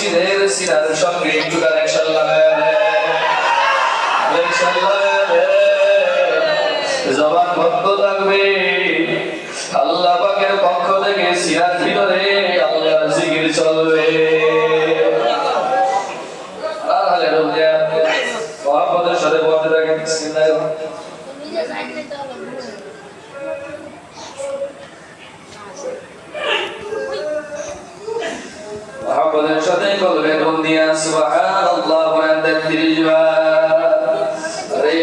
মুর্শিদের সিরার সঙ্গে একটু কানেকশন লাগায় জবান বন্ধ থাকবে। আল্লাহ পাকের পক্ষ থেকে সিরার ভিতরে আল্লাহর জিকির চলবে। মহাপদের সাথে বলতে থাকেন বিসমিল্লাহির মহাপদের সাথে বলবে দুনিয়া সুবহানাল্লাহ ওয়া তাকবীর রে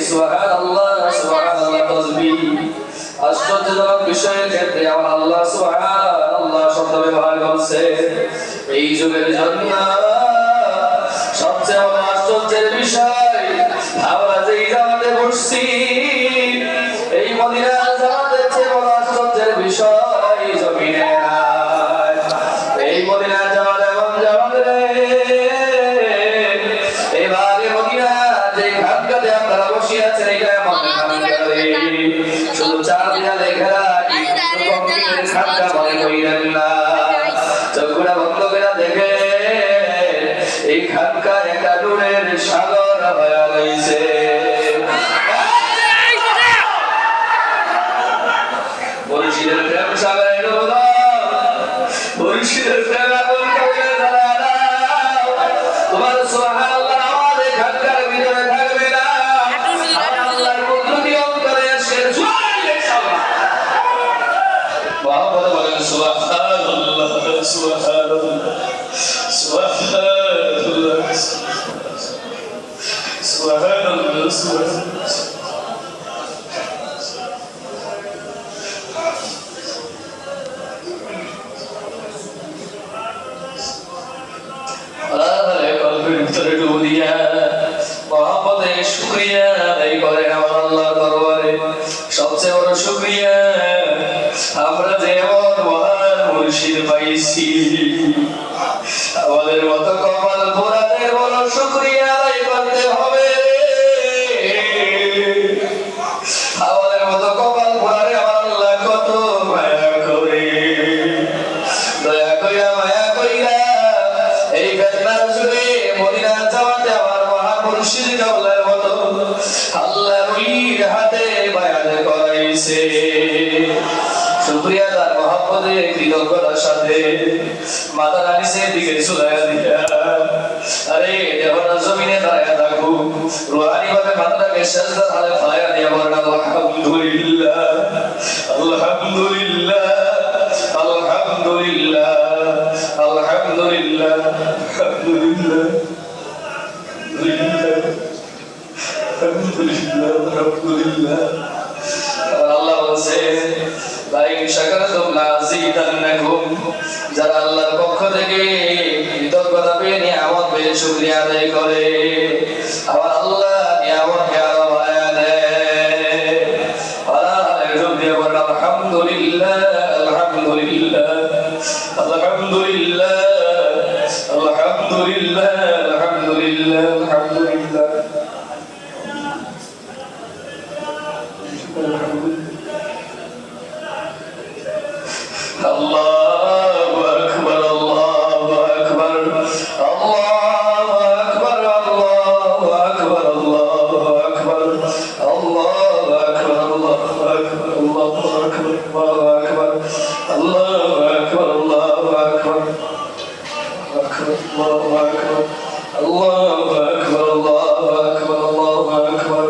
সুবহানাল্লাহ সুবহানাল্লাহ তাসবিহ। আশ্চর্যজনক বিষয়ের ক্ষেত্রে আমার আল্লাহ সুবহানাল্লাহ শব্দ ব্যবহার করছে। এই যুগের জন্য সবচেয়ে বড় আশ্চর্যের বিষয়, আমরা যে জামাতে বসছি এই মদিনা জামাতের চেয়ে বড় আশ্চর্যের বিষয় জমিনে নাই। এই মদিনা জামাত এমন জামাত রে, এবারে মদিনা যে খানকাতে আপনারা বসে আছেন এটা এমন খানকা রে, শুধু চার দেয়ালে ঘেরা খানকা মনে করিলেন না। চোখটা বন্ধ করে দেখে এই খানকা একটা নূরের সাগর হয়ে গেছে। মুর্শিদের প্রেম সাগরে ডুবে দাও, মুর্শিদের প্রেম আগুন করে জ্বালায় দাও। তোমার সুবহানাল্লাহ আওয়াজ এই খানকার ভিতরে থাকবে না। আল্লাহর কুদরতি অন্তরে এসে জোরে সুবহানাল্লাহ মুহাম্মদ বলেন সুবহানাল্লাহ সুবহানাল্লাহ সুবহানাল্লাহ সুবহানাল্লাহ সুবহানাল্লাহ। শুকরিয়া আদায় করেন আমার আল্লাহর দরবারে। সবচেয়ে বড় শুকরিয়া আমরা যে এমন মহান মুর্শিদ পাইছি। আমাদের মতো কপাল পোড়াদের বড় শুকরিয়া আদায় করতে হবে। আমাদের মতো কপাল পোড়ারে আমার আল্লাহ কত মায়া করে, দয়া কইরা মায়া কইরা এই ফেতনার যুগে মদিনা জামাতে আমার মহান মুর্শিদ কাওলার মতো আল্লাহর ওলির হাতে বায়াত করাইছে। শুকরিয়া তার মহব্বতে কৃতজ্ঞতার সাথে মাথা রানিসের দিকে ঝুলাইয়া দিয়া আরে দেবনা জমিনে দাঁড়ায় থাকো, রুহানি ভাবে মাথাটাকে সেজদার হালে ফায়া দিয়া বলেন আলহামদুলিল্লাহ আলহামদুলিল্লাহ আলহামদুলিল্লাহ আলহামদুলিল্লাহ আলহামদুলিল্লাহ আলহামদুলিল্লাহ আলহামদুলিল্লাহ। আল্লাহ বলছে লাইন শাকারতুম লাযিদান্নাকুম, যারা আল্লাহর পক্ষ থেকে কৃতজ্ঞতা পেয়ে নিয়ামত পেয়ে শুকরিয়া আদায় করে আমার আল্লাহ নিয়ামতকে আরো বাড়ায়া দেয়। আলহামদুলিল্লাহ আলহামদুলিল্লাহ আলহামদুলিল্লাহ আলহামদুলিল্লাহ আলহামদুলিল্লাহ আলহামদুলিল্লাহ। আল্লাহু আকবার আল্লাহু আকবার আল্লাহু আকবার আল্লাহু আকবার আল্লাহু আকবার আল্লাহু আকবার আল্লাহু আকবার আল্লাহু আকবার আল্লাহু আকবার আল্লাহু আকবার আল্লাহু আকবার আল্লাহু আকবার আল্লাহু আকবার আল্লাহু আকবার।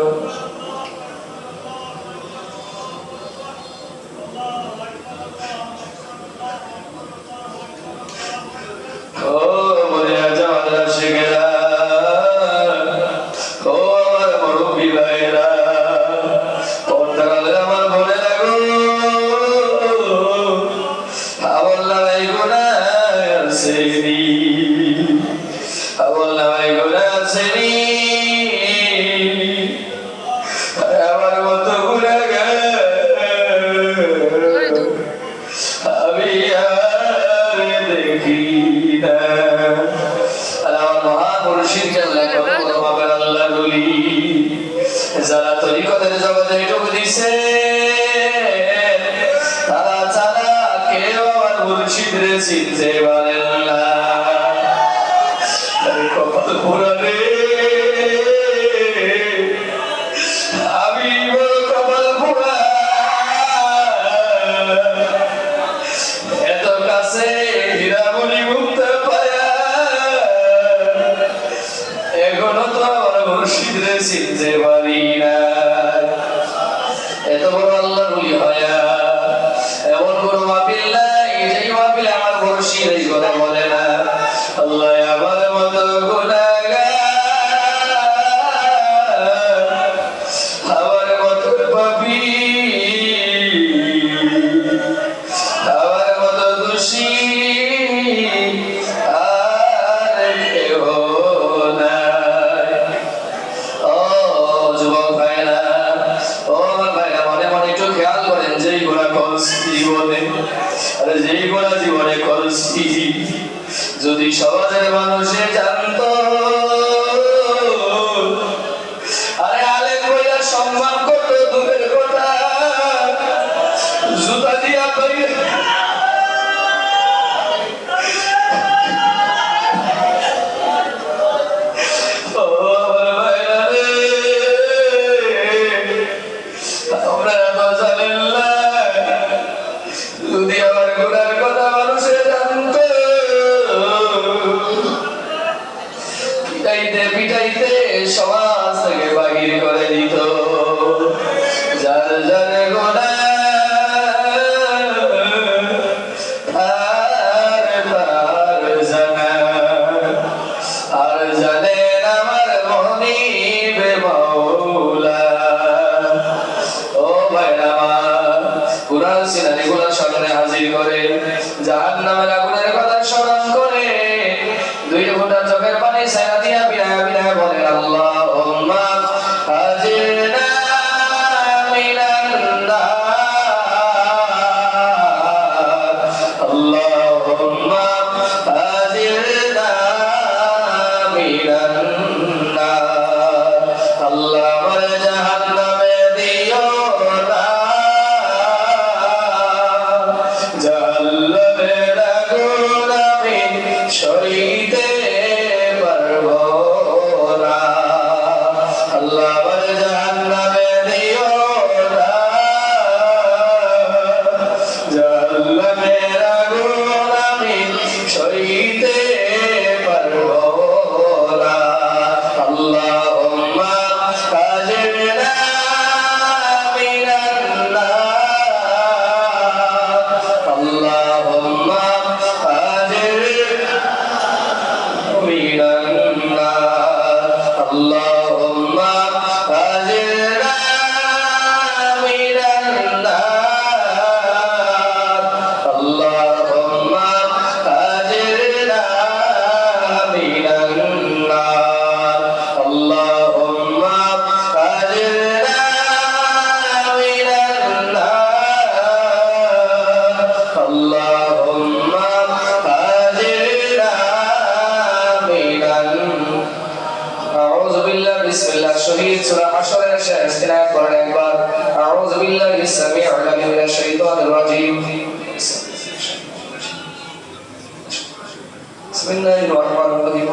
যারা তরিকতের জগতে ঢুকে দিছে তারা ছাড়া কেউ আমার মুর্শিদরে চিনতে পারে না। মুর্শিদরে চিনতে পারি না। এত বড় আল্লাহর ওলি হয়া এমন কোন মাহফিল নাই যেই মাহফিলে আমার মুর্শিদ এই কথা বলে না, আল্লাহ আমার মতো গুনাহগার, আমার মতো পাপী, আমার মতো দোষী আর কেউ নাই। ও যুবক ভাইরা, ও আমার ভাইরা, মনে মনে একটু খেয়াল করেন, যেই গুনাহ করছি জীবনে, আরে যেই গুনাহ জীবনে করছি, যদি সমাজের মানুষে জানতো, আরে আলেম বইয়া সম্মান করতো দূরের কথা, জুতা দিয়া কইলে যদি আমার গুনার কথা মানুষে জানতো, পিটাইতে পিটাইতে সমাজ থেকে বাহির করে দিত। যার যার গুনাহ আর তার জানা, আর জানেন আমার মনিব মাওলা। ও ভাইরা আমার, কুরআন সিনারিগুলো সামনে হাজির করে জাহান্নামের আগুনের কথা স্মরণ করে দুই ফোঁটা চোখের পানি ছায়া দিয়া বিনায় বিনায় বলেন, আল্লাহুম্মা আজিরনা মিনান নার, আল্লাহুম্মা আজিরনা মিনান নার। আল্লাহ আমার জাহান্নামে দিও না, জাহান্নামের আগুন আমি সইতে পারবো না। আল্লাহ আমার জাহান্নামে দিও না, জাহান্নামের আগুন আমি সইতে পারবো না। আল্লাহুম্মা আজিরনা মিনান নার, আল্লাহুম্মা আজিরনা মিনান নার, আল্লাহুম্মা আজিরনা মিনান নার, আল্লাহুম্মা আজিরনা মিনান নার, আল্লাহুম্মা আজিরনা মিনান নার, আল্লাহুম্মা আজিরনা মিনান। আউযু বিল্লাহ, বিসমিল্লাহ শহীদ সূরা হাশরের শেষ তিন আয়াত পড়েন একবার। আউযু বিল্লাহি সামিউল আলিম মিনাশ শাইতানির রাজীম। বিসমিল্লাহির রহমানির রহিম।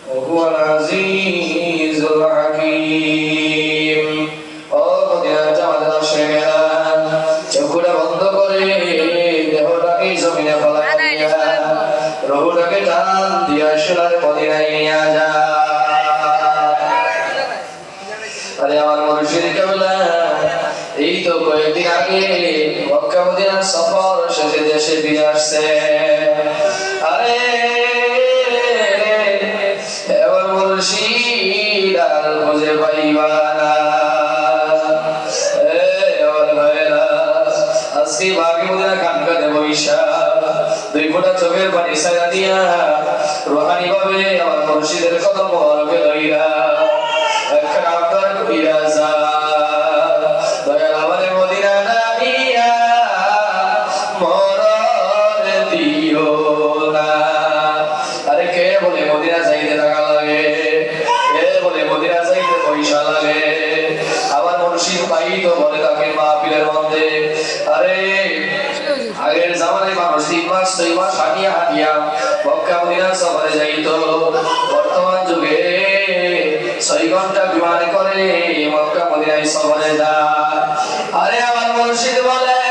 وهو العزيز الحكيم। ও মদিনা জামাতের আশিকেরা, চোখটা বন্ধ করে দেহটাকে জমিনে ফেলাই দিয়া রূহটাকে টান দিয়া সোনার মদিনায় নিয়ে যা। আরে আমার মুর্শিদ কেবলা এই তো কয়েকদিন আগে মক্কা মদিনার সফর শেষে দেশে ফিরে আসছে। আরে এবার মুর্শিদ আর খুঁজে পাইবা না। এবার ভাইরা, আজকে বাকি মদিনা কানকাতে বৈশা দুই ফোঁটা চোখের পানি ছায়া দিয়া রুহানি ভাবে আমার মুর্শিদের কদম মোবারকে লইয়া একখানা আবদার কইরা যা। দয়াল আমার মদিনা নাইয়া মরণ দিও না। আরে কে বলে মদিনা যাইতে টাকা লাগে, কে বলে মদিনা যাইতে পয়সা লাগে? আমার মুর্শিদ পাই তো বলে তাকে মাহফিলের মধ্যে। আরে আগের জামানায় মানুষ 3 মাস 2 মাস হাঁটিয়া হাঁটিয়া মক্কা মদিনা সফরে যাইতো। বর্তমান যুগে 6 ঘন্টা বিমানে করে মক্কা মদিনা মদিনায় সফরে যায়। আরে আমার মুর্শিদ বলে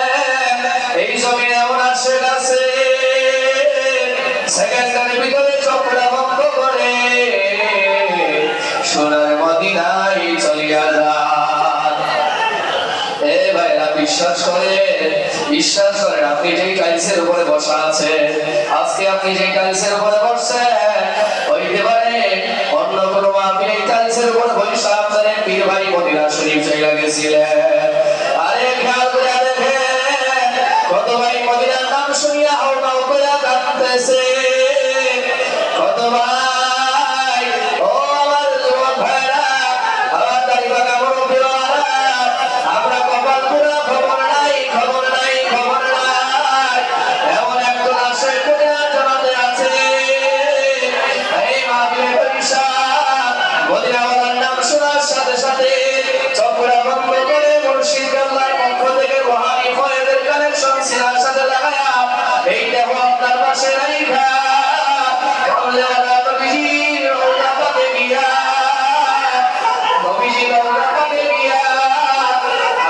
এই জমিনে এমন আশেক আছে সেকেন্ডের ভিতরে চক্রা বন্ধ করে সোনার মদিনায় চলিয়া যায়। এ ভাইরা বিশ্বাস করেন আপনি যেই টাইলসের উপরে বসা আছে আজকে আপনি যেই টাইলসের উপরে বসছেন হইতে পারে অন্য কোনো মাহফিলে এই টাইলসের উপরে বসে আপনাদের পীর ভাই মদিনা শরীফ চলে গেছিলেন। আরে খেয়াল করে দেখেন কত ভাই মদিনার নাম শুনিয়া হাওমাও করে কাঁদতেছে, কত ভাই ও আমার যুবক ভাইরা আমার দাড়িবা কামড় ফেরারা আমরা কপাল পুরা খবর নাই এমন একজন আসে কোথা জানাতে আছে এই মাহফিলে পরিশা মদিনাওয়ালার নাম শোনার সাথে সাথে চক্রা বন্ধ করে মুর্শিদ কাল্লার পক্ষ থেকে রুহানি ফয়েদের কানেকশন সিনার সাথে লাগায়া এই দেখো আপনার পাশে রাইখা কামলেওয়ালা নবীজির রওজা পাকে গিয়া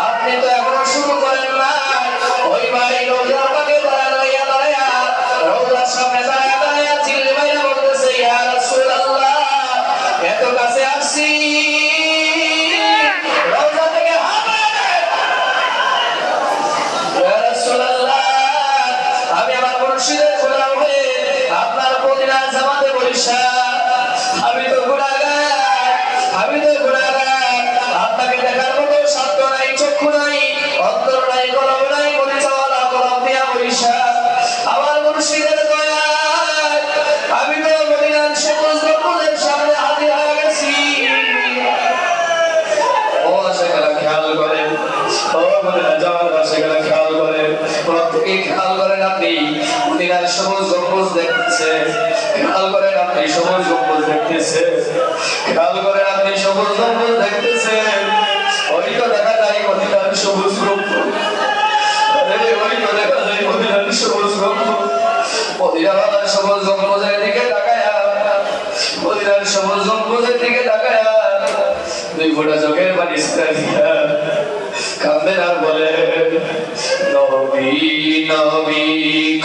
আপনি তো এখনো শুরু করেন না ওই ভাই রওজা পাকে দাঁড়াইয়া রওজার সামনে দাঁড়াইয়া চিল্লি মাইরা বলতেছে ইয়া রাসূলুল্লাহ এত কাছে আসছি রওজা থেকে ইয়া রাসূলুল্লাহ আমি আমার মুর্শিদের গোলাম হয়ে আপনার মদিনার জামাতে বৈশা আমি তো গুনাহগার আপনাকে দেখার মতো সাধ্য নাই, চক্ষু নাই, অন্তর নাই, কলম নাই, মরিচাওয়ালা কলম দিয়া বৈশা আমার মুর্শিদের দয়ায় আমি তো মদিনার সবুজ গম্বুজের সামনে হাজির হয়ে গেছি। ও আশেকেরা খেয়াল করেন, ও মদিনার জামাত আশেকেরা খেয়াল করেন, প্রত্যেকে খেয়াল করেন আপনি মদিনার সবুজ গম্বুজ দেখতেছেন, খেয়াল করেন আপনি সবুজ গম্বুজ দেখতেছেন, খেয়াল করেন আপনি সবুজ গম্বুজ দেখতেছেন। ওই তো দেখা যায় মদিনার সবুজ গম্বুজ, ওই তো দেখা যায় মদিনার সবুজ গম্বুজ। মদিনাওয়ালার সবুজ গম্বুজের দিকে তাকায়া, মদিনার সবুজ গম্বুজের দিকে তাকায়া দুই ফোঁটা চোখের পানি ছেড়ে দিয়া কাঁদেন আর বলে নবী নবী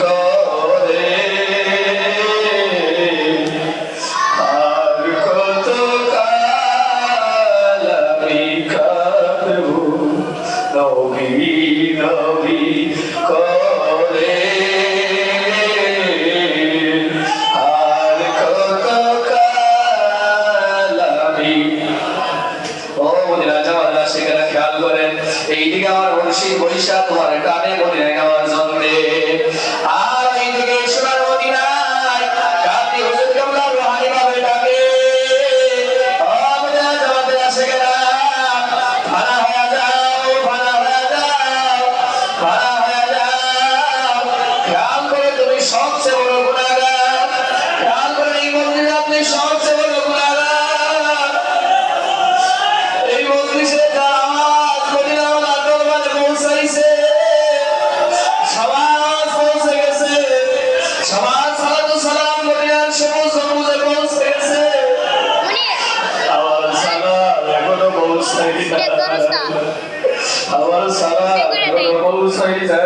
করে আর কত কাল আমি কাঁদবো, নবী নবী করে আর কত কাল আমি। ও মদিনা জামাত আশেকেরা খেয়াল করেন এইদিকে আমার মুর্শিদ বৈশা তোমার টানে মদিনায় যাওয়ার জন্যে, আর এইদিকে সোনার মদিনায় কান্দি হুজুর কামলা রুহানি ভাবে ডাকে ও মদিনা জামাত আশেকেরা ফানা হয়ে যাও, খেয়াল করে তুমি সবচেয়ে বড় গুনাহগার, খেয়াল করে এই মন্দিরে আপনি সবচেয়ে বড় গুনাহগার। এই মজলিসে যারা আওয়াজ মদিনাওয়ালার দরবারে পৌঁছাইছে সমাজ পৌঁছে গেছে, সমাজ সালাতু সালাম মদিনার সবুজ গম্বুজে পৌঁছে গেছে, আমার সালাম এখনো পৌঁছাই না, আমার সালাম এখনো পৌঁছাই না।